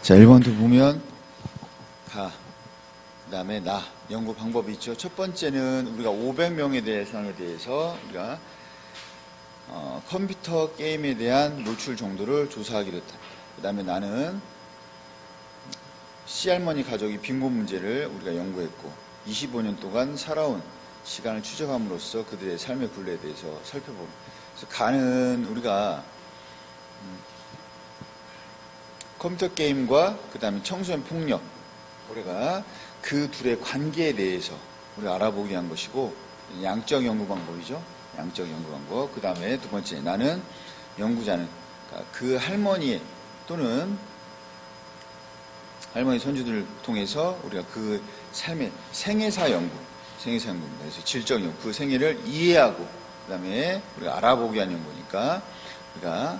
자, 1번도 보면 가, 그 다음에 나, 연구 방법이 있죠. 첫 번째는 우리가 500명에 대해서 우리가 컴퓨터 게임에 대한 노출 정도를 조사하기로 했다. 그 다음에 나는 시할머니 가족이 빈곤 문제를 우리가 연구했고 25년 동안 살아온 시간을 추적함으로써 그들의 삶의 굴레에 대해서 살펴보는. 그래서 가는 우리가 컴퓨터 게임과 그 다음에 청소년 폭력, 우리가 그 둘의 관계에 대해서 우리가 알아보기 위한 것이고, 양적 연구 방법이죠. 양적 연구 방법. 그 다음에 두 번째, 나는 연구자는 그 할머니 또는 할머니 손주들을 통해서 우리가 그 삶의 생애사 연구입니다. 그래서 질적 연구, 그 생애를 이해하고 그 다음에 우리가 알아보기 위한 연구니까 우리가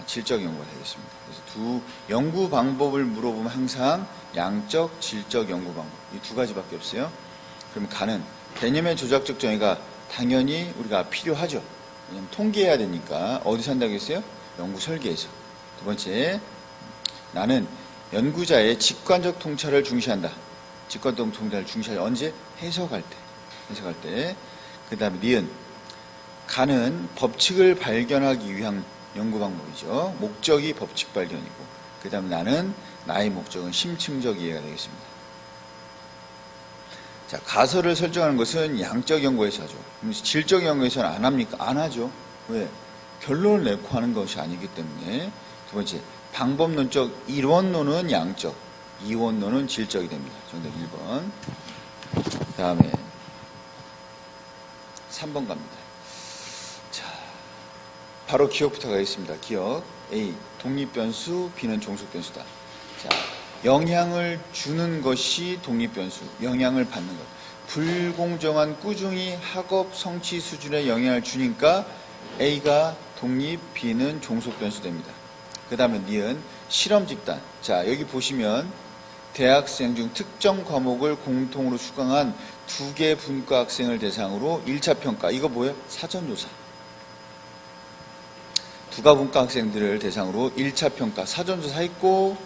질적 연구가 되겠습니다. 그래서 두 연구 방법을 물어보면 항상 양적, 질적 연구 방법, 이 두 가지밖에 없어요. 그러면 가는 개념의 조작적 정의가 당연히 우리가 필요하죠. 왜냐하면 통계해야 되니까. 어디서 한다고 했어요? 연구 설계에서. 두 번째, 나는 연구자의 직관적 통찰을 중시한다. 직관적 통찰을 중시할 언제? 해석할 때. 그 다음에 니은, 가는 법칙을 발견하기 위한 연구 방법이죠. 목적이 법칙 발견이고, 그 다음에 나는 나의 목적은 심층적 이해가 되겠습니다. 자, 가설을 설정하는 것은 양적 연구에서 하죠. 질적 연구에서는 안 합니까? 안 하죠. 왜? 결론을 내고 하는 것이 아니기 때문에. 두 번째, 방법론적 이원론은 양적, 이원론은 질적이 됩니다. 정답 1번. 그 다음에 3번 갑니다. 자, 바로 기억부터 가겠습니다. 기억. A, 독립변수, B는 종속변수다. 자, 영향을 주는 것이 독립변수, 영향을 받는 것. 불공정한 꾸중이 학업 성취 수준에 영향을 주니까 A가 독립, B는 종속변수 됩니다. 그 다음에 니은, 실험 집단. 자, 여기 보시면 대학생 중 특정 과목을 공통으로 수강한 2개 분과 학생을 대상으로 1차 평가. 이거 뭐예요? 사전조사. 2가 분과 학생들을 대상으로 1차 평가, 사전조사 했고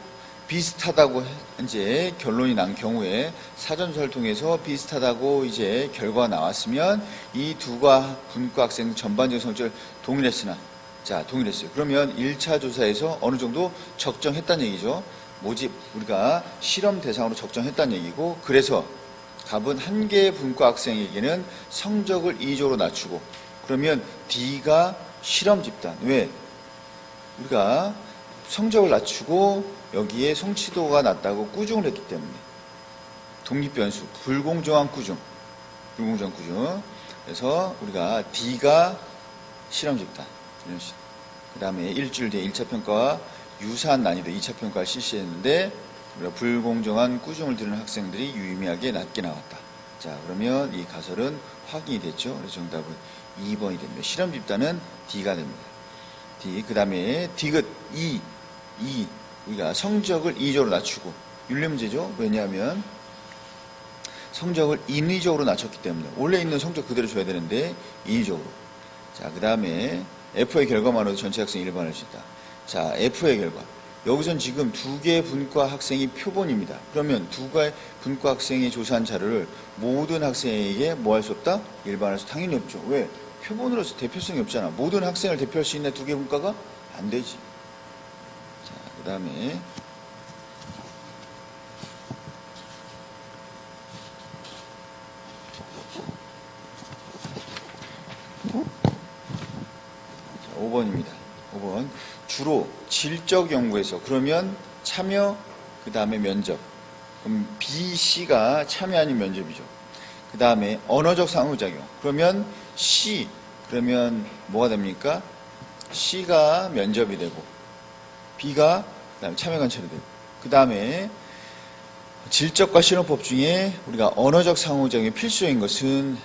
비슷하다고 이제 결론이 난 경우에 사전조사를 통해서 비슷하다고 이제 결과가 나왔으면 이 2가 분과 학생 전반적인 성적을 동일했으나, 자, 동일했어요. 그러면 1차 조사에서 어느 정도 적정했다는 얘기죠. 모집, 우리가 실험 대상으로 적정했다는 얘기고, 그래서 갑은 1개의 분과 학생에게는 성적을 2조로 낮추고, 그러면 D가 실험 집단. 왜? 우리가 성적을 낮추고 여기에 성취도가 낮다고 꾸중을 했기 때문에. 독립변수, 불공정한 꾸중. 그래서 우리가 D가 실험 집단. 그 다음에 일주일 뒤에 1차 평가와 유사한 난이도 2차 평가를 실시했는데 우리가 불공정한 꾸중을 들은 학생들이 유의미하게 낮게 나왔다. 자, 그러면 이 가설은 확인이 됐죠. 그래서 정답은 2번이 됩니다. 실험 집단은 D가 됩니다. D. 그 다음에 디귿 2. 우리가 성적을 2조로 낮추고 윤리문제죠. 왜냐하면 성적을 인위적으로 낮췄기 때문에 원래 있는 성적 그대로 줘야 되는데 인위적으로. 자, 그 다음에 F의 결과만으로도 전체 학생이 일반할 수 있다. 자, F의 결과. 여기선 지금 2개의 분과 학생이 표본입니다. 그러면 2개의 분과 학생이 조사한 자료를 모든 학생에게 뭐 할 수 없다? 일반할 수 당연히 없죠. 왜? 표본으로서 대표성이 없잖아. 모든 학생을 대표할 수 있는 2개 분과가 안 되지. 자, 그 다음에 자, 5번입니다. 5번. 주로 질적 연구에서, 그러면 참여, 그 다음에 면접. 그럼 B, C가 참여 아닌 면접이죠. 그 다음에 언어적 상호작용. 그러면 C, 그러면 뭐가 됩니까? C가 면접이 되고 B가 그다음에 참여 관찰이 되고, 그 다음에 질적과 실험법 중에 우리가 언어적 상호작용이 필수적인 것은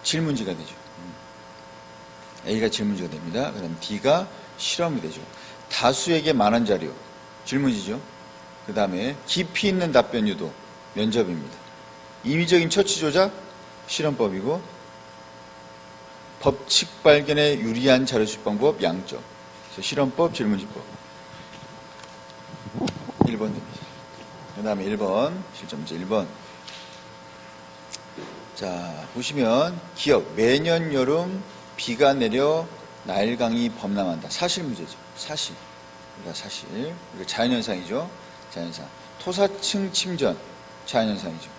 질문지가 되죠. A가 질문지가 됩니다. 그 다음에 D가 실험이 되죠. 다수에게 많은 자료, 질문지죠. 그 다음에 깊이 있는 답변 유도, 면접입니다. 임의적인 처치 조작, 실험법이고, 법칙 발견에 유리한 자료 수집 방법, 양적. 그래서 실험법, 질문지법. 1번 됩니다. 그 다음에 1번, 실전 문제 1번. 자, 보시면 기억, 매년 여름 비가 내려 나일강이 범람한다. 사실 문제죠. 사실. 우리가 사실. 이거 자연현상이죠. 자연현상. 토사층 침전. 자연현상이죠.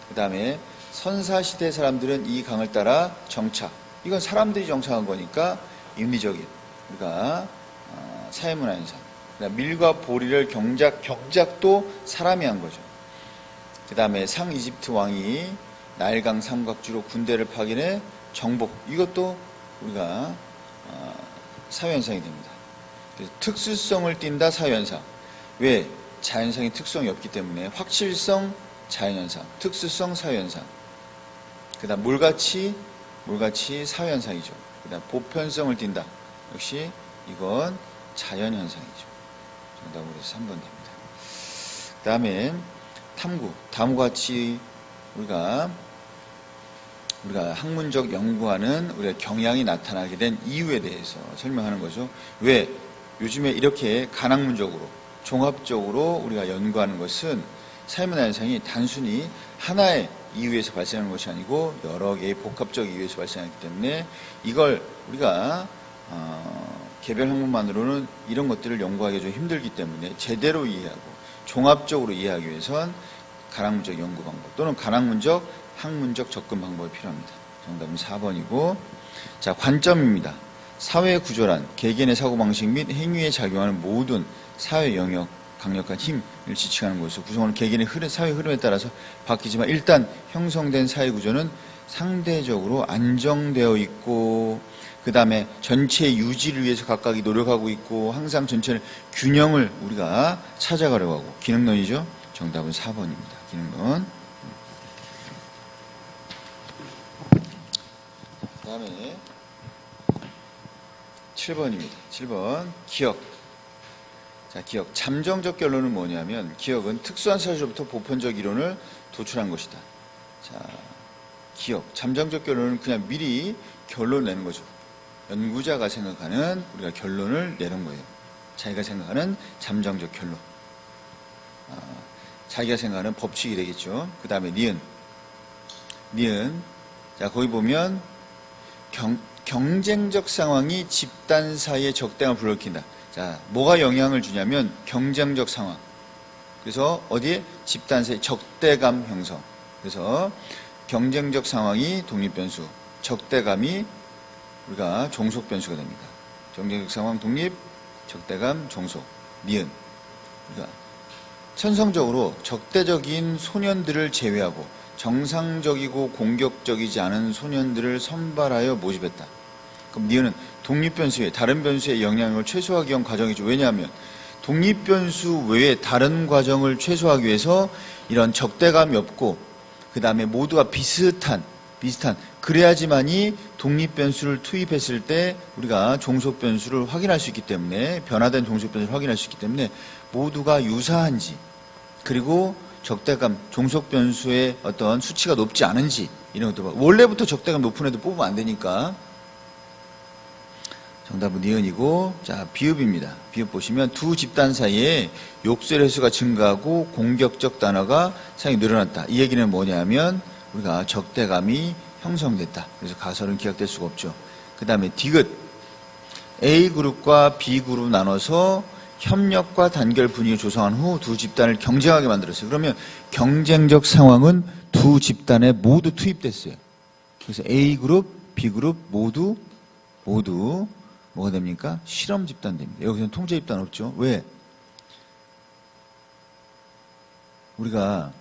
그 다음에 선사시대 사람들은 이 강을 따라 정착. 이건 사람들이 정착한 거니까 인위적인. 우리가 사회문화현상. 밀과 보리를 경작도 사람이 한 거죠. 그 다음에 상이집트 왕이 나일강 삼각주로 군대를 파견해 정복. 이것도 우리가 사회현상이 됩니다. 그래서 특수성을 띈다 사회현상. 왜? 자연상의 특성이 없기 때문에 확실성 자연현상, 특수성 사회현상. 그 다음 몰같이 사회현상이죠. 그 다음 보편성을 띈다. 역시 이건 자연현상이죠. 정답으로 해서 3번 됩니다. 그 다음에 탐구, 다음과 같이 우리가 학문적 연구하는 우리가 경향이 나타나게 된 이유에 대해서 설명하는 거죠. 왜? 요즘에 이렇게 간학문적으로, 종합적으로 우리가 연구하는 것은 사회문화 현상이 단순히 하나의 이유에서 발생하는 것이 아니고 여러 개의 복합적 이유에서 발생하기 때문에 이걸 우리가 개별 학문만으로는 이런 것들을 연구하기 좀 힘들기 때문에 제대로 이해하고 종합적으로 이해하기 위해선 간학문적 연구 방법 또는 간학문적 학문적 접근 방법이 필요합니다. 정답은 4번이고, 자, 관점입니다. 사회 구조란 개개인의 사고방식 및 행위에 작용하는 모든 사회 영역, 강력한 힘을 지칭하는 것으로 구성하는 개개인의 사회 흐름에 따라서 바뀌지만 일단 형성된 사회 구조는 상대적으로 안정되어 있고, 그 다음에 전체의 유지를 위해서 각각이 노력하고 있고, 항상 전체의 균형을 우리가 찾아가려고 하고, 기능론이죠. 정답은 4번입니다. 기능론. 그 다음에 7번입니다. 7번 기억. 자, 기억. 잠정적 결론은 뭐냐면 기억은 특수한 사실로부터 보편적 이론을 도출한 것이다. 자, 기억. 잠정적 결론은 그냥 미리 결론 내는 거죠. 연구자가 생각하는 우리가 결론을 내는 거예요. 자기가 생각하는 잠정적 결론. 자기가 생각하는 법칙이 되겠죠. 그 다음에 니은. 자, 거기 보면 경쟁적 상황이 집단 사이의 적대감을 불러일으킨다. 자, 뭐가 영향을 주냐면 경쟁적 상황. 그래서 어디에? 집단 사이의 적대감 형성. 그래서 경쟁적 상황이 독립변수, 적대감이 우리가 종속변수가 됩니다. 경쟁적 상황 독립, 적대감 종속, 니은. 우리가 천성적으로 적대적인 소년들을 제외하고 정상적이고 공격적이지 않은 소년들을 선발하여 모집했다. 그럼 니은은 독립변수에 다른 변수의 영향을 최소화하기 위한 과정이죠. 왜냐하면 독립변수 외에 다른 과정을 최소화하기 위해서 이런 적대감이 없고 그 다음에 모두가 비슷한 그래야지만이 독립변수를 투입했을 때 우리가 종속변수를 확인할 수 있기 때문에 변화된 종속변수를 확인할 수 있기 때문에 모두가 유사한지 그리고 적대감, 종속변수의 어떤 수치가 높지 않은지 이런 것도 봐. 원래부터 적대감 높은 애도 뽑으면 안 되니까. 정답은 니은이고, 자, 비읍입니다. 비읍 보시면 두 집단 사이에 욕설 횟수가 증가하고 공격적 단어가 사용이 늘어났다. 이 얘기는 뭐냐면 우리가 적대감이 형성됐다. 그래서 가설은 기각될 수가 없죠. 그 다음에 디귿. A그룹과 B그룹 나눠서 협력과 단결 분위기를 조성한 후 두 집단을 경쟁하게 만들었어요. 그러면 경쟁적 상황은 두 집단에 모두 투입됐어요. 그래서 A그룹, B그룹 모두 뭐가 됩니까? 실험 집단 됩니다. 여기서는 통제 집단 없죠. 왜? 우리가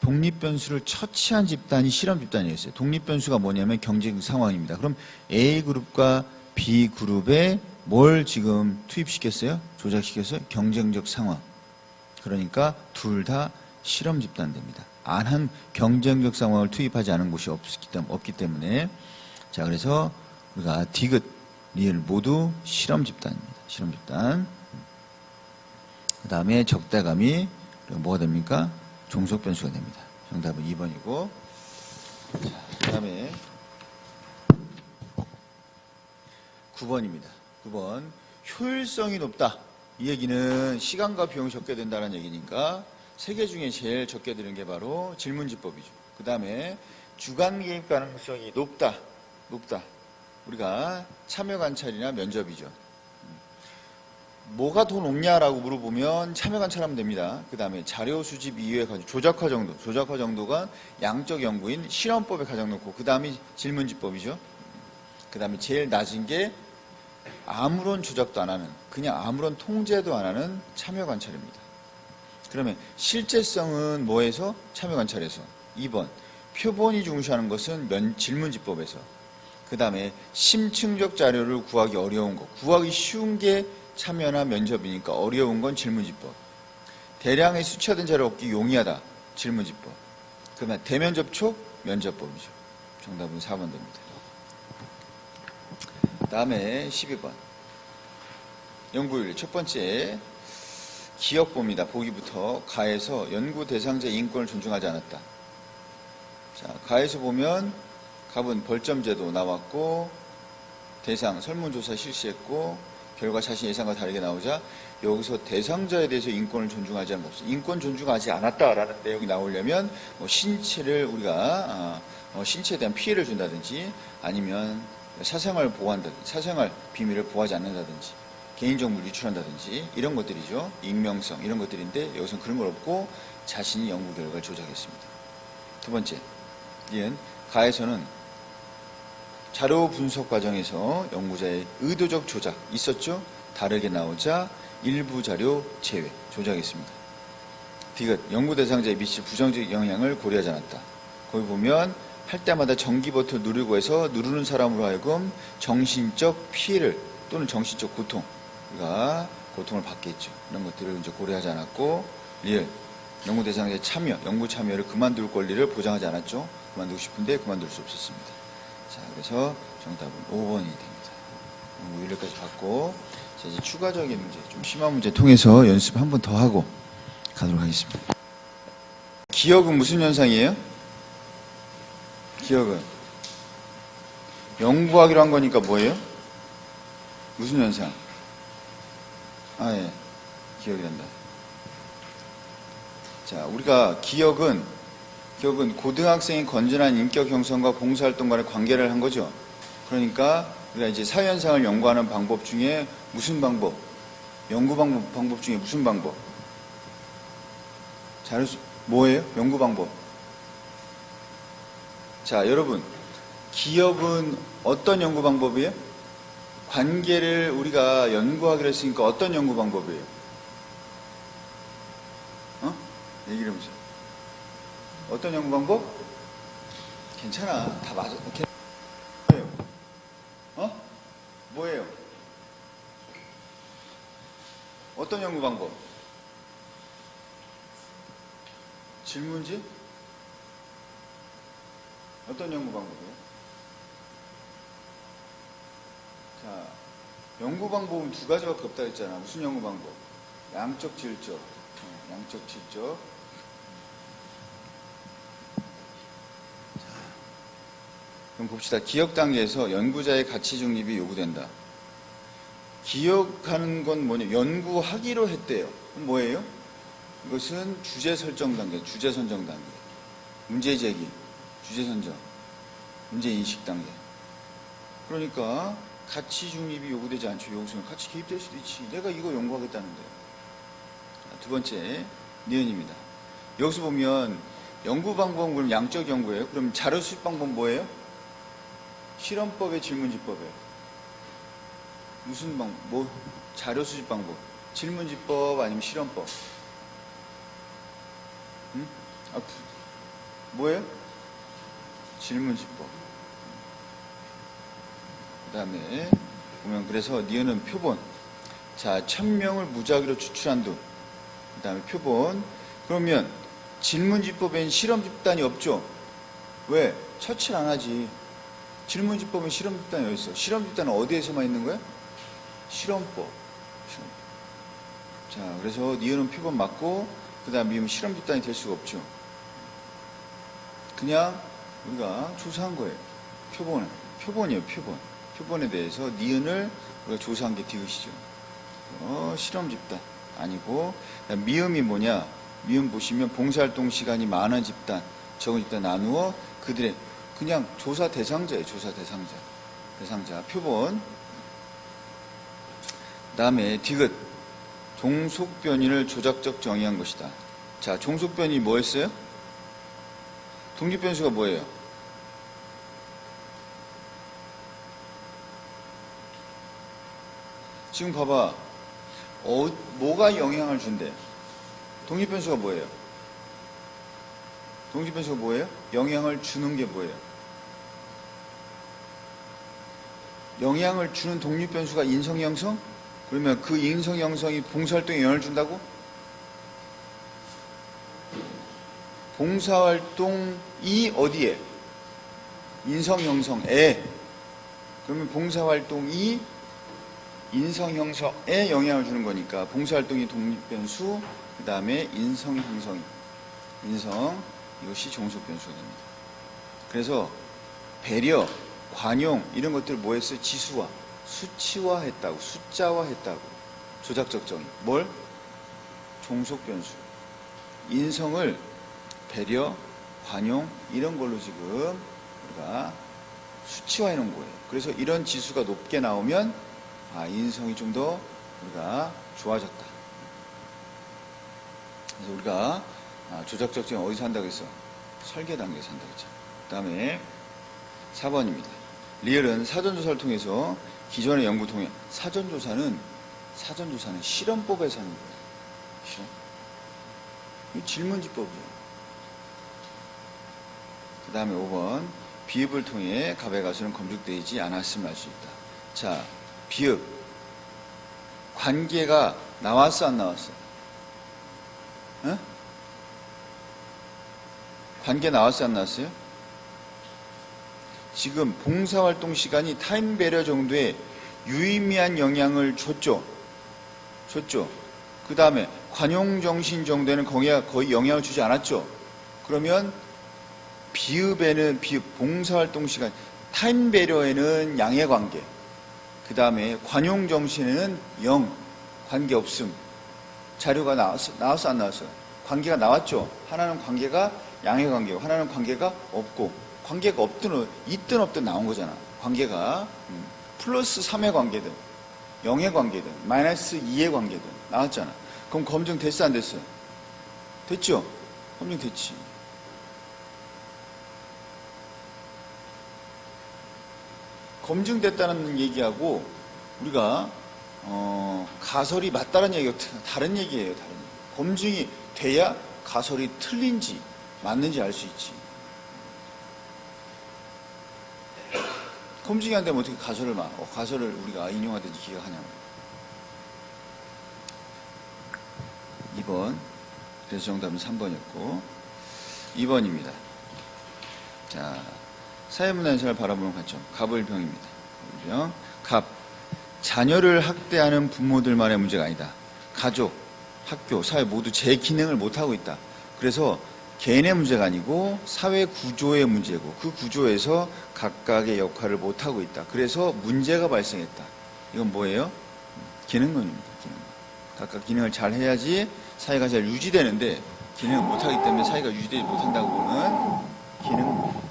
독립변수를 처치한 집단이 실험 집단이었어요. 독립변수가 뭐냐면 경쟁 상황입니다. 그럼 A그룹과 B그룹에 뭘 지금 투입시켰어요? 조작시켰어요? 경쟁적 상황. 그러니까 둘 다 실험 집단 됩니다. 안 한 경쟁적 상황을 투입하지 않은 곳이 없기 때문에 자, 그래서 우리가 디귿, 리을 모두 실험 집단입니다. 실험 집단. 그 다음에 적대감이 뭐가 됩니까? 종속 변수가 됩니다. 정답은 2번이고. 그 다음에 9번입니다. 9번. 효율성이 높다. 이 얘기는 시간과 비용이 적게 든다는 얘기니까 세 개 중에 제일 적게 드는 게 바로 질문지법이죠. 그 다음에 주간 개입 가능성이 높다. 우리가 참여관찰이나 면접이죠. 뭐가 더 높냐라고 물어보면 참여관찰하면 됩니다. 그 다음에 자료 수집 이후에 조작화 정도가 양적 연구인 실험법에 가장 높고, 그 다음이 질문지법이죠. 그 다음에 제일 낮은 게 아무런 조작도 안 하는, 그냥 아무런 통제도 안 하는 참여관찰입니다. 그러면 실제성은 뭐에서? 참여관찰에서. 2번 표본이 중시하는 것은 질문지법에서. 그 다음에 심층적 자료를 구하기 어려운 거, 구하기 쉬운 게 참여나 면접이니까 어려운 건 질문지법. 대량의 수치화된 자료 얻기 용이하다, 질문지법. 그러면 대면 접촉, 면접법이죠. 정답은 4번 됩니다. 다음에 12번 연구율 첫 번째 기억봅니다. 보기부터. 가에서 연구 대상자 인권을 존중하지 않았다. 자, 가에서 보면 갑은 벌점제도 나왔고, 대상 설문조사 실시했고, 결과 자신 예상과 다르게 나오자 여기서 대상자에 대해서 인권을 존중하지 않은 없어. 인권 존중하지 않았다라는 내용이 나오려면 신체를 우리가 신체에 대한 피해를 준다든지, 아니면 사생활을 보호한다든지, 사생활 비밀을 보호하지 않는다든지, 개인정보를 유출한다든지, 이런 것들이죠. 익명성 이런 것들인데 여기서는 그런 걸 없고 자신이 연구 결과를 조작했습니다. 두 번째, 니은 가에서는 자료 분석 과정에서 연구자의 의도적 조작 있었죠? 다르게 나오자 일부 자료 제외, 조작했습니다. 디귿 연구 대상자의 미칠 부정적 영향을 고려하지 않았다. 거기 보면 할 때마다 전기 버튼을 누르고 해서 누르는 사람으로 하여금 정신적 피해를 또는 정신적 고통, 우리가 고통을 받게 했죠. 이런 것들을 이제 고려하지 않았고, 리을 연구 대상자의 참여, 연구 참여를 그만둘 권리를 보장하지 않았죠. 그만두고 싶은데 그만둘 수 없었습니다. 자, 그래서 정답은 5번이 됩니다. 연구 여기까지 받고, 자, 이제 추가적인 문제, 좀 심한 문제 통해서 연습 한 번 더 하고 가도록 하겠습니다. 기억은 무슨 현상이에요? 기억은 연구하기로 한 거니까 뭐예요? 무슨 현상? 예, 기억이 된다. 자, 우리가 기억은 고등학생의 건전한 인격 형성과 봉사활동 간의 관계를 한 거죠. 그러니까 우리가 이제 사회현상을 연구하는 방법 중에 무슨 방법? 연구 방법 중에 무슨 방법? 뭐예요? 연구 방법. 자, 여러분, 기억은 어떤 연구 방법이에요? 관계를 우리가 연구하기로 했으니까 어떤 연구 방법이에요? 얘기를 해보세요. 어떤 연구 방법? 괜찮아. 다 맞아. 뭐예요? 뭐예요? 어떤 연구 방법? 질문지? 어떤 연구 방법이에요? 자, 연구 방법은 두 가지밖에 없다 했잖아. 무슨 연구 방법? 양적, 질적. 양적, 질적. 그럼 봅시다. 기억 단계에서 연구자의 가치 중립이 요구된다. 기억하는 건 뭐냐? 연구하기로 했대요. 그럼 뭐예요? 이것은 주제 설정 단계, 주제 선정 단계. 문제 제기, 주제 선정, 문제 인식 단계. 그러니까 가치 중립이 요구되지 않죠. 여기서는 가치 개입될 수도 있지. 내가 이거 연구하겠다는데. 두 번째, 니은입니다. 여기서 보면 연구 방법은 그럼 양적 연구예요. 그럼 자료 수집 방법 뭐예요? 실험법의 질문지법이에요. 무슨 방법? 자료 수집 방법. 질문지법 아니면 실험법? 응? 뭐예요? 질문지법. 그 다음에 보면 그래서 니은은 표본. 자, 1000명을 무작위로 추출한 두. 그 다음에 표본. 그러면 질문지법엔 실험집단이 없죠? 왜? 처치를 안 하지. 질문지법은 실험집단이 어디 있어? 실험집단은 어디에서만 있는 거야? 실험법. 자, 그래서 니은은 표본 맞고, 그 다음 미음은 실험집단이 될 수가 없죠. 그냥 우리가 조사한 거예요. 표본이에요, 표본. 표본에 대해서 니은을 우리가 조사한 게 디귿이죠. 아니죠. 실험 집단 아니고. 미음이 뭐냐? 미음 보시면 봉사활동 시간이 많은 집단, 적은 집단 나누어 그들의 그냥 조사 대상자예요. 조사 대상자. 표본. 그 다음에 디귿. 종속변이를 조작적 정의한 것이다. 자, 종속변이 뭐였어요? 독립변수가 뭐예요? 지금 봐봐. 뭐가 영향을 준대? 독립변수가 뭐예요? 독립변수가 뭐예요? 영향을 주는 게 뭐예요? 영향을 주는 독립변수가 인성형성? 그러면 그 인성형성이 봉사활동에 영향을 준다고? 봉사활동이 어디에? 인성형성에. 그러면 봉사활동이 인성형성에 영향을 주는 거니까 봉사활동이 독립변수, 그 다음에 인성형성, 이것이 종속변수가 됩니다. 그래서 배려, 관용 이런 것들을 뭐 했어요? 지수화, 수치화했다고, 숫자화했다고. 조작적 정의. 뭘? 종속변수. 인성을 배려, 관용 이런 걸로 지금 우리가 수치화해 놓은 거예요. 그래서 이런 지수가 높게 나오면 인성이 좀 더 우리가 좋아졌다. 그래서 우리가 조작적 정의 어디서 한다고 했어? 설계 단계에서 한다고 했죠. 그 다음에 4번입니다. 리얼은 사전조사를 통해서 기존의 연구 통해 사전조사는 실험법에서 하는 거예요. 실험. 이 질문지법이에요. 그 다음에 5번. 비읍을 통해 갑의 가수는 검증되지 않았음을 알 수 있다. 자, 비읍. 관계가 나왔어, 안 나왔어? 어? 관계 나왔어, 안 나왔어요? 지금 봉사활동 시간이 타임 배려 정도의 유의미한 영향을 줬죠. 그 다음에 관용정신 정도에는 거의 영향을 주지 않았죠. 그러면 비읍에는 봉사활동 시간, 타임 배려에는 양의 관계, 그 다음에 관용정신에는 관계 없음. 자료가 나왔어 안 나왔어요? 관계가 나왔죠. 하나는 관계가 양의 관계고 하나는 관계가 없고, 관계가 있든 없든 나온 거잖아. 관계가 플러스 3의 관계든 0의 관계든 마이너스 2의 관계든 나왔잖아. 그럼 검증됐어 안 됐어요? 됐죠? 검증됐지. 검증됐다는 얘기하고 우리가 가설이 맞다는 얘기가 다른 얘기예요. 다른 얘기. 검증이 돼야 가설이 틀린지 맞는지 알 수 있지. 검증이 안 되면 어떻게 가설을 우리가 인용하든지 기각하냐고. 2번. 그래서 정답은 3번이었고 2번입니다. 자, 사회문화 현상을 바라보는 관점. 갑을병입니다. 갑을병. 갑. 자녀를 학대하는 부모들만의 문제가 아니다. 가족, 학교, 사회 모두 제 기능을 못하고 있다. 그래서 개인의 문제가 아니고 사회 구조의 문제고 그 구조에서 각각의 역할을 못하고 있다. 그래서 문제가 발생했다. 이건 뭐예요? 기능론입니다. 기능. 각각 기능을 잘 해야지 사회가 잘 유지되는데 기능을 못하기 때문에 사회가 유지되지 못한다고 보는 기능론.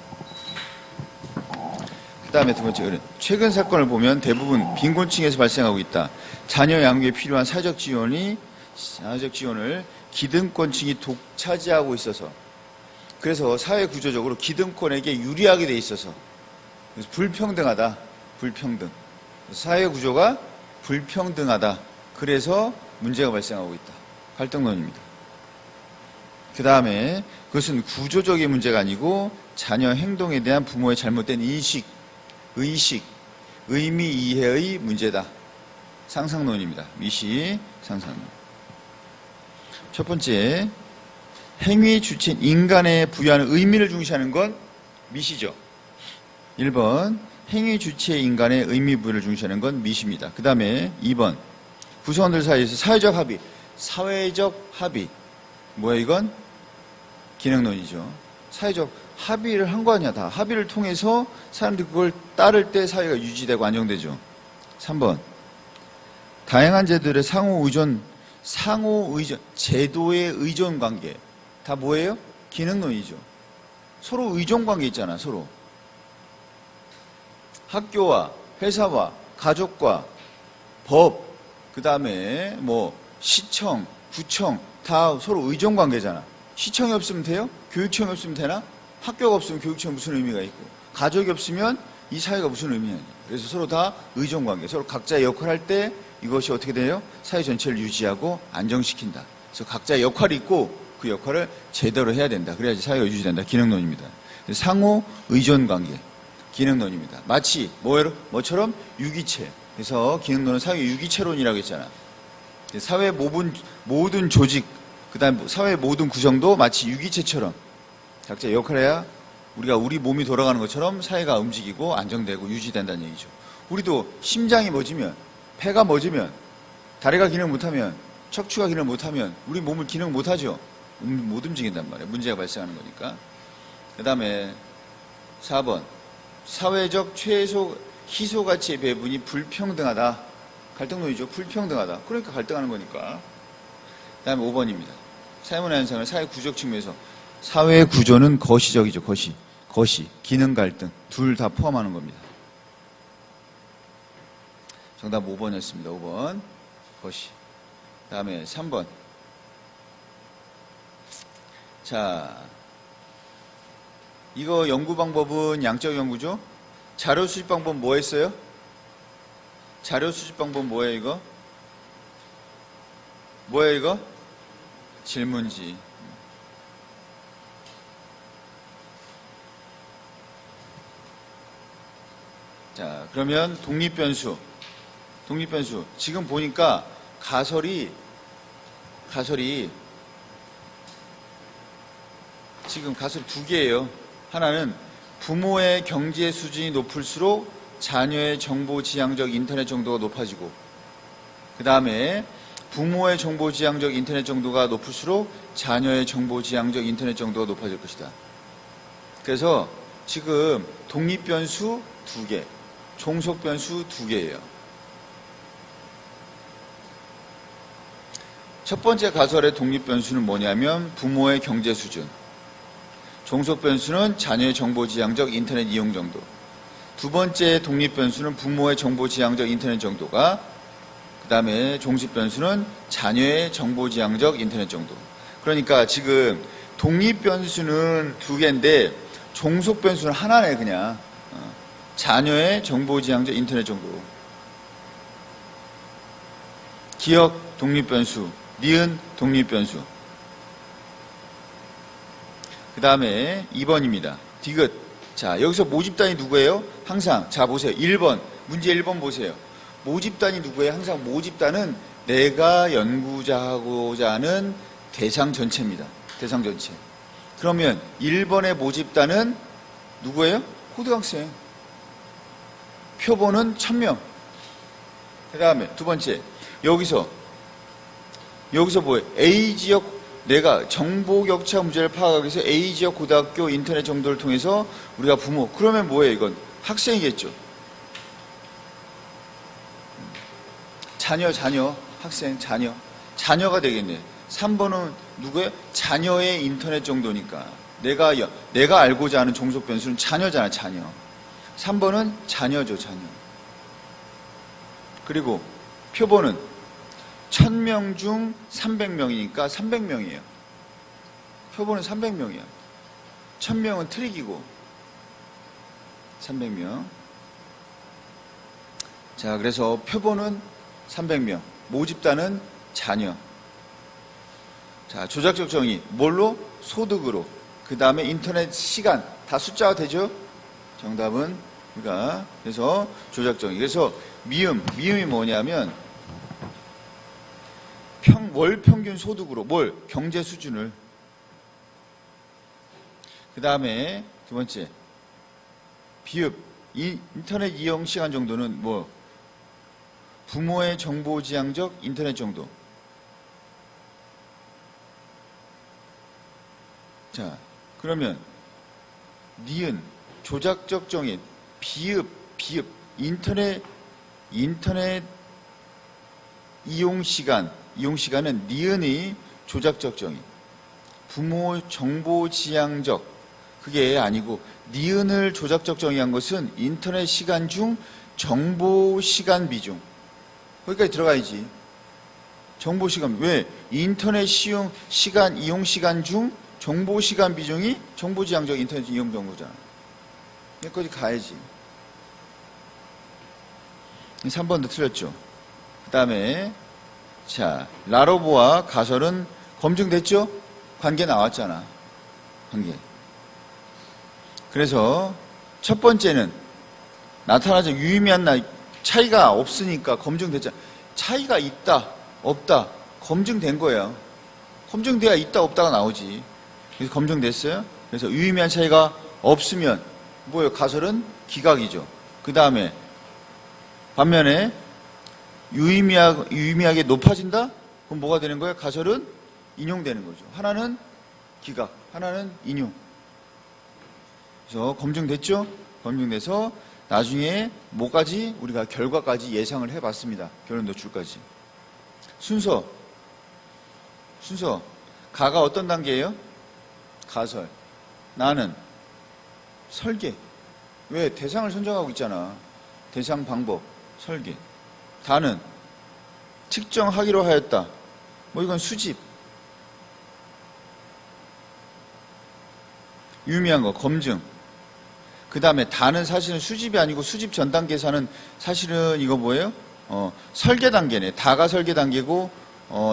그 다음에 두 번째, 어른. 최근 사건을 보면 대부분 빈곤층에서 발생하고 있다. 자녀 양육에 필요한 사회적 지원을 기득권층이 독차지하고 있어서, 그래서 사회 구조적으로 기득권에게 유리하게 돼 있어서, 그래서 불평등하다. 불평등. 사회 구조가 불평등하다. 그래서 문제가 발생하고 있다. 갈등론입니다. 그 다음에 그것은 구조적인 문제가 아니고 자녀 행동에 대한 부모의 잘못된 인식, 의식, 의미 이해의 문제다. 상상론입니다. 미시 상상론. 첫 번째, 행위 주체인 인간에 부여하는 의미를 중시하는 건 미시죠. 1번, 행위 주체의 인간의 의미 부여를 중시하는 건 미시입니다. 그 다음에 2번, 구성원들 사이에서 사회적 합의. 뭐야 이건? 기능론이죠. 사회적 합의를 한 거 아니야. 다 합의를 통해서 사람들이 그걸 따를 때 사회가 유지되고 안정되죠. 3번, 다양한 제도들의 상호 의존, 제도의 의존 관계. 다 뭐예요? 기능론이죠. 서로 의존 관계 있잖아, 서로. 학교와 회사와 가족과 법, 그 다음에 뭐 시청, 구청 다 서로 의존 관계잖아. 시청이 없으면 돼요? 교육청이 없으면 되나? 학교가 없으면 교육청이 무슨 의미가 있고, 가족이 없으면 이 사회가 무슨 의미냐. 그래서 서로 다 의존 관계, 서로 각자의 역할을 할 때 이것이 어떻게 돼요? 사회 전체를 유지하고 안정시킨다. 그래서 각자의 역할이 있고 그 역할을 제대로 해야 된다. 그래야지 사회가 유지된다. 기능론입니다. 상호 의존 관계, 기능론입니다. 마치 뭐처럼 유기체. 그래서 기능론은 사회 유기체론이라고 했잖아. 사회 모든 조직, 그 다음 사회 모든 구성도 마치 유기체처럼 각자 역할을 해야 우리 몸이 돌아가는 것처럼 사회가 움직이고 안정되고 유지된다는 얘기죠. 우리도 심장이 멎으면, 폐가 멎으면, 다리가 기능 못하면, 척추가 기능 못하면 우리 몸을 기능 못하죠. 못 움직인단 말이에요. 문제가 발생하는 거니까. 그 다음에 4번 사회적 희소가치의 배분이 불평등하다. 갈등론이죠. 불평등하다. 그러니까 갈등하는 거니까. 그 다음에 5번입니다. 사회문화 현상을 사회 구조적 측면에서, 사회 구조는 거시적이죠. 거시, 기능 갈등 둘 다 포함하는 겁니다. 정답 5번이었습니다. 5번 거시. 그 다음에 3번. 자, 이거 연구 방법은 양적 연구죠. 자료 수집 방법 뭐 했어요? 자료 수집 방법 뭐예요 이거? 뭐예요 이거? 질문지. 자, 그러면 독립변수. 지금 보니까 가설이 지금 가설 두 개예요. 하나는 부모의 경제 수준이 높을수록 자녀의 정보지향적 인터넷 정도가 높아지고, 그 다음에 부모의 정보지향적 인터넷 정도가 높을수록 자녀의 정보지향적 인터넷 정도가 높아질 것이다. 그래서 지금 독립변수 2개, 종속변수 2개예요. 첫 번째 가설의 독립변수는 뭐냐면 부모의 경제 수준, 종속변수는 자녀의 정보지향적 인터넷 이용 정도, 두 번째 독립변수는 부모의 정보지향적 인터넷 정도가, 그 다음에 종속변수는 자녀의 정보지향적 인터넷 정도. 그러니까 지금 독립변수는 2개인데 종속변수는 하나네. 그냥 자녀의 정보지향적 인터넷 정도. 기억 독립변수, 니은 독립변수. 그 다음에 2번입니다. 디귿. 자, 여기서 모집단이 누구예요? 항상, 자, 보세요. 1번. 문제 1번 보세요. 모집단이 누구예요? 항상 모집단은 내가 연구하고자 하는 대상 전체입니다. 대상 전체. 그러면 1번의 모집단은 누구예요? 고등학생. 표본은 1000명. 그 다음에 두 번째. 여기서 뭐예요? A지역, 내가 정보격차 문제를 파악하기 위해서 A지역 고등학교 인터넷 정도를 통해서 우리가 부모. 그러면 뭐예요? 이건 학생이겠죠. 자녀, 학생, 자녀가 되겠네. 3번은 누구예요? 자녀의 인터넷 정도니까. 내가 알고자 하는 종속 변수는 자녀잖아, 자녀. 3번은 자녀죠, 자녀. 그리고 표본은 1000명 중 300명이니까 300명이에요. 표본은 300명이야. 1000명은 트릭이고 300명. 자, 그래서 표본은 300명, 모집단은 자녀. 자, 조작적 정의 뭘로? 소득으로. 그 다음에 인터넷 시간 다 숫자가 되죠? 정답은 그러니까 그래서 조작 정의. 그래서 미음이 뭐냐면 월 평균 소득으로 경제 수준을. 그 다음에 두 번째 비읍 인터넷 이용 시간 정도는 부모의 정보지향적 인터넷 정도. 자, 그러면 니은 조작적 정의, 비읍 인터넷 이용시간은 니은의 조작적 정의. 부모 정보지향적, 그게 아니고 니은을 조작적 정의한 것은 인터넷 시간 중 정보시간 비중. 거기까지 들어가야지. 정보시간. 왜? 인터넷 이용시간 중 정보시간 비중이 정보지향적 인터넷 이용 정보잖아. 여기까지 가야지. 3번도 틀렸죠. 그 다음에 자, 라로브와 가설은 검증됐죠? 관계 나왔잖아. 관계. 그래서 첫 번째는 나타나죠. 유의미한 차이가 없으니까 검증됐잖아. 차이가 있다, 없다, 검증된 거예요. 검증돼야 있다, 없다가 나오지. 그래서 검증됐어요. 그래서 유의미한 차이가 없으면 뭐예요? 가설은 기각이죠. 그 다음에 반면에 유의미하게 높아진다? 그럼 뭐가 되는 거예요? 가설은 인용되는 거죠. 하나는 기각, 하나는 인용. 그래서 검증됐죠? 검증돼서 나중에 뭐까지? 우리가 결과까지 예상을 해봤습니다. 결론 노출까지. 순서. 가가 어떤 단계예요? 가설. 나는 설계. 왜? 대상을 선정하고 있잖아. 대상 방법, 설계. 다는 측정하기로 하였다. 뭐 이건 수집. 유의미한 거 검증. 그 다음에 다는 사실은 수집이 아니고 수집 전 단계 사는 사실은 이거 뭐예요? 설계 단계네. 다가 설계 단계고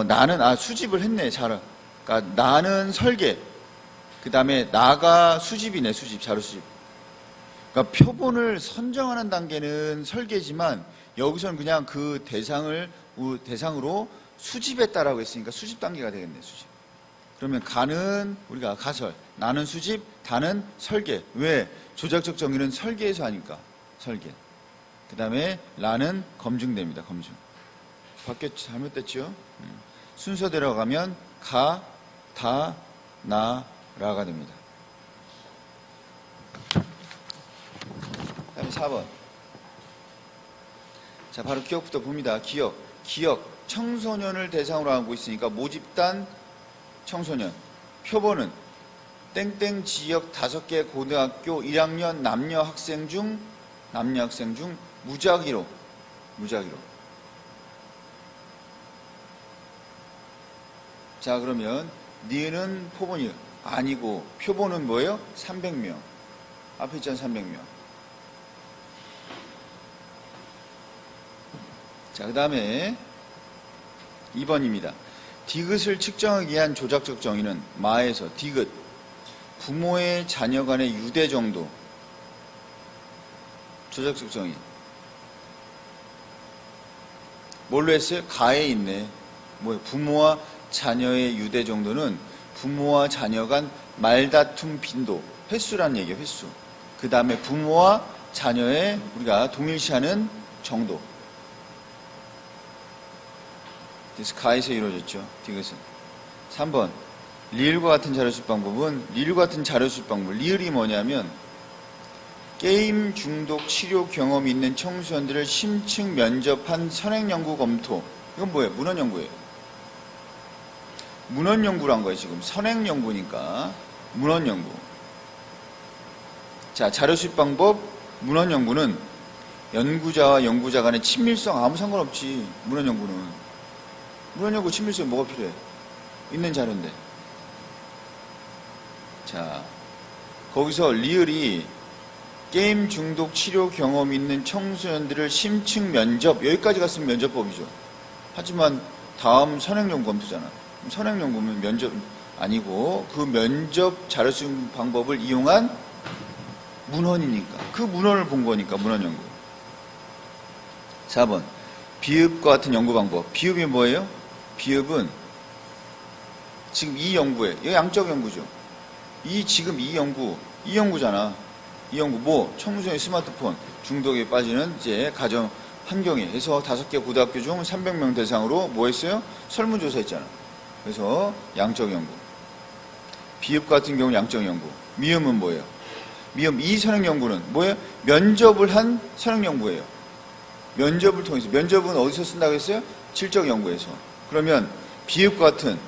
나는 수집을 했네. 잘. 그러니까 나는 설계. 그 다음에 나가 수집이네. 수집. 자료 수집. 그러니까 표본을 선정하는 단계는 설계지만 여기서는 그냥 그 대상으로 수집했다라고 했으니까 수집 단계가 되겠네. 수집. 그러면 가는 우리가 가설, 나는 수집, 다는 설계. 왜? 조작적 정의는 설계에서 하니까 설계. 그 다음에 라는 검증됩니다. 검증. 밖에 잘못됐죠? 순서대로 가면 가, 다, 나, 라가 됩니다. 그 다음에 4번. 자, 바로 기억부터 봅니다. 기억. 청소년을 대상으로 하고 있으니까 모집단 청소년. 표본은 땡땡 지역 5개 고등학교 1학년 남녀 학생 중 무작위로. 자, 그러면 니은은 표본이 아니고 표본은 뭐예요? 300명. 앞에 있잖아, 300명. 자, 그 다음에 2번입니다. 디귿을 측정하기 위한 조작적 정의는 마에서 디귿, 부모의 자녀 간의 유대 정도. 조작적 정의. 뭘로 했어요? 가에 있네. 부모와 자녀의 유대 정도는 부모와 자녀 간 말다툼 빈도, 횟수란 얘기예요, 횟수. 그 다음에 부모와 자녀의 우리가 동일시하는 정도. 그래서 가에서 이루어졌죠. 디귿은. 3번. 리을과 같은 자료수집 방법은 리을이 뭐냐면 게임 중독 치료 경험이 있는 청소년들을 심층 면접한 선행연구 검토. 이건 뭐예요? 문헌연구예요. 문헌연구란 거예요. 지금 선행연구니까 문헌연구. 자, 자료수집 방법 문헌연구는 연구자와 연구자 간의 친밀성 아무 상관없지. 문헌연구 친밀성이 뭐가 필요해? 있는 자료인데. 자, 거기서 리을이 게임 중독 치료 경험 있는 청소년들을 심층 면접, 여기까지 갔으면 면접법이죠. 하지만 다음 선행연구 검토잖아. 선행연구면 면접 아니고 그 면접 자료수집 방법을 이용한 문헌이니까. 그 문헌을 본 거니까 문헌연구. 4번. 비읍과 같은 연구 방법. 비읍이 뭐예요? 비읍은 지금 이 연구에, 이거 양적 연구죠. 지금 이 연구잖아. 이 연구 청소년의 스마트폰 중독에 빠지는 이제 가정 환경에 해서 5개 고등학교 중 300명 대상으로 뭐 했어요? 설문조사 했잖아. 그래서 양적 연구. 비읍 같은 경우는 양적 연구. 미음은 뭐예요? 미음 이 선행 연구는 뭐예요? 면접을 한 선행 연구예요. 면접을 통해서. 면접은 어디서 쓴다고 했어요? 질적 연구에서. 그러면 비읍과 같은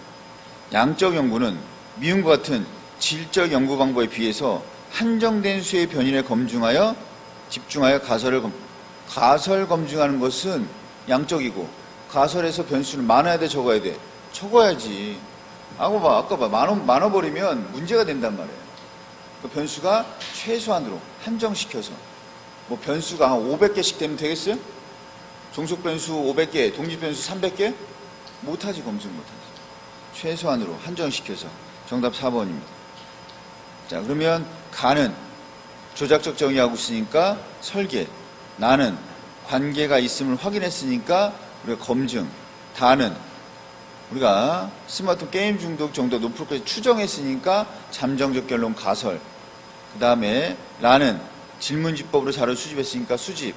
양적 연구는 미음과 같은 질적 연구 방법에 비해서 한정된 수의 변인에 집중하여 가설 검증하는 것은 양적이고, 가설에서 변수는 많아야 돼, 적어야 돼? 적어야지. 아까 봐. 많아버리면 문제가 된단 말이에요. 그 변수가 최소한으로 한정시켜서. 뭐 변수가 한 500개씩 되면 되겠어요? 종속 변수 500개, 독립 변수 300개? 못하지, 검증 못하지. 최소한으로 한정시켜서. 정답 4번입니다. 자, 그러면 가는 조작적 정의하고 있으니까 설계, 나는 관계가 있음을 확인했으니까 우리가 검증, 다는 우리가 스마트폰 게임 중독 정도 높을 것을 추정했으니까 잠정적 결론 가설, 그 다음에 라는 질문지법으로 자료 수집했으니까 수집,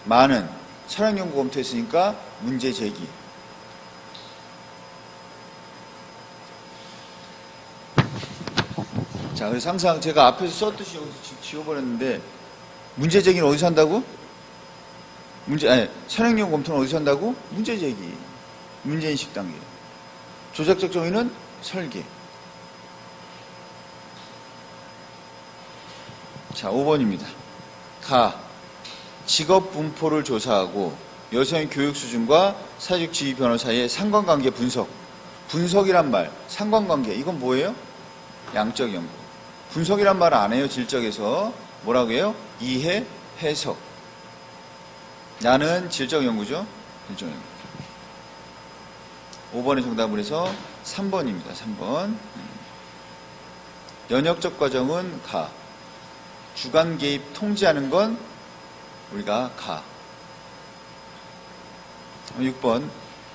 마는 철학 연구 검토했으니까 문제 제기. 자, 그래서 항상 제가 앞에서 썼듯이 여기서 지워버렸는데, 문제 제기는 어디서 한다고? 철학 연구 검토는 어디서 한다고? 문제 제기. 문제인식 단계. 조작적 정의는 설계. 자, 5번입니다. 직업 분포를 조사하고 여성의 교육 수준과 사회적 지위 변화 사이의 상관관계 분석. 분석이란 말, 상관관계, 이건 뭐예요? 양적 연구. 분석이란 말 안 해요, 질적에서. 뭐라고 해요? 이해, 해석. 나는 질적 연구죠? 질적 연구. 5번의 정답을 해서 3번입니다. 3번. 연역적 과정은 주관 개입 통제하는 건 우리가 6번.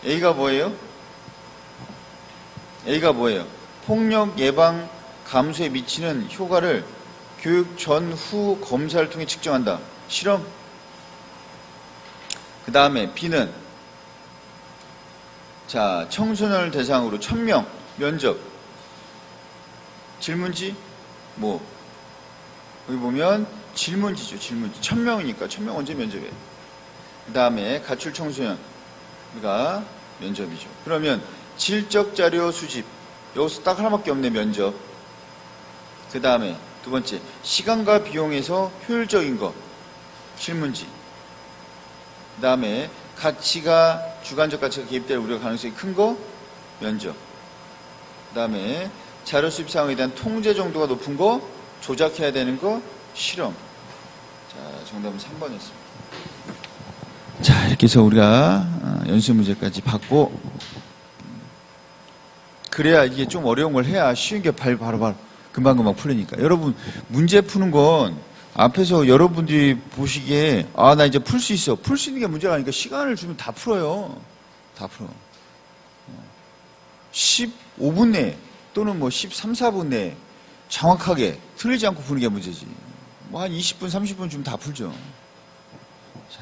A가 뭐예요? 폭력 예방 감소에 미치는 효과를 교육 전후 검사를 통해 측정한다. 실험. 그 다음에 B는 자, 청소년을 대상으로 1000명 면접. 질문지 여기 보면 질문지죠. 1000명이니까 1000명 언제 면접해? 그 다음에 가출 청소년 우리가 면접이죠. 그러면 질적 자료 수집, 여기서 딱 하나밖에 없네, 면접. 그 다음에 두 번째, 시간과 비용에서 효율적인 거, 질문지. 그 다음에 주관적 가치가 개입될 우려 가능성이 큰 거, 면접. 그 다음에 자료 수집 상황에 대한 통제 정도가 높은 거, 조작해야 되는 거, 실험. 자, 정답은 3번이었습니다. 자, 이렇게 해서 우리가 연습 문제까지 받고, 그래야 이게 좀 어려운 걸 해야 쉬운 게 바로 금방금방 풀리니까. 여러분, 문제 푸는 건 앞에서 여러분들이 보시기에 나 이제 풀 수 있어. 풀 수 있는 게 문제가 아니니까 시간을 주면 다 풀어요. 다 풀어. 15분 내에 또는 13, 4분 내에 정확하게 틀리지 않고 푸는 게 문제지. 한 20분, 30분 주면 다 풀죠. 자.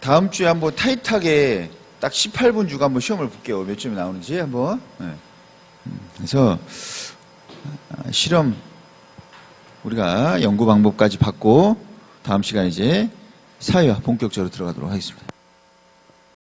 다음 주에 한번 타이트하게 딱 18분 주고 한번 시험을 볼게요. 몇 점이 나오는지 한번. 네. 그래서 실험 우리가 연구 방법까지 받고 다음 시간에 이제 사회화 본격적으로 들어가도록 하겠습니다.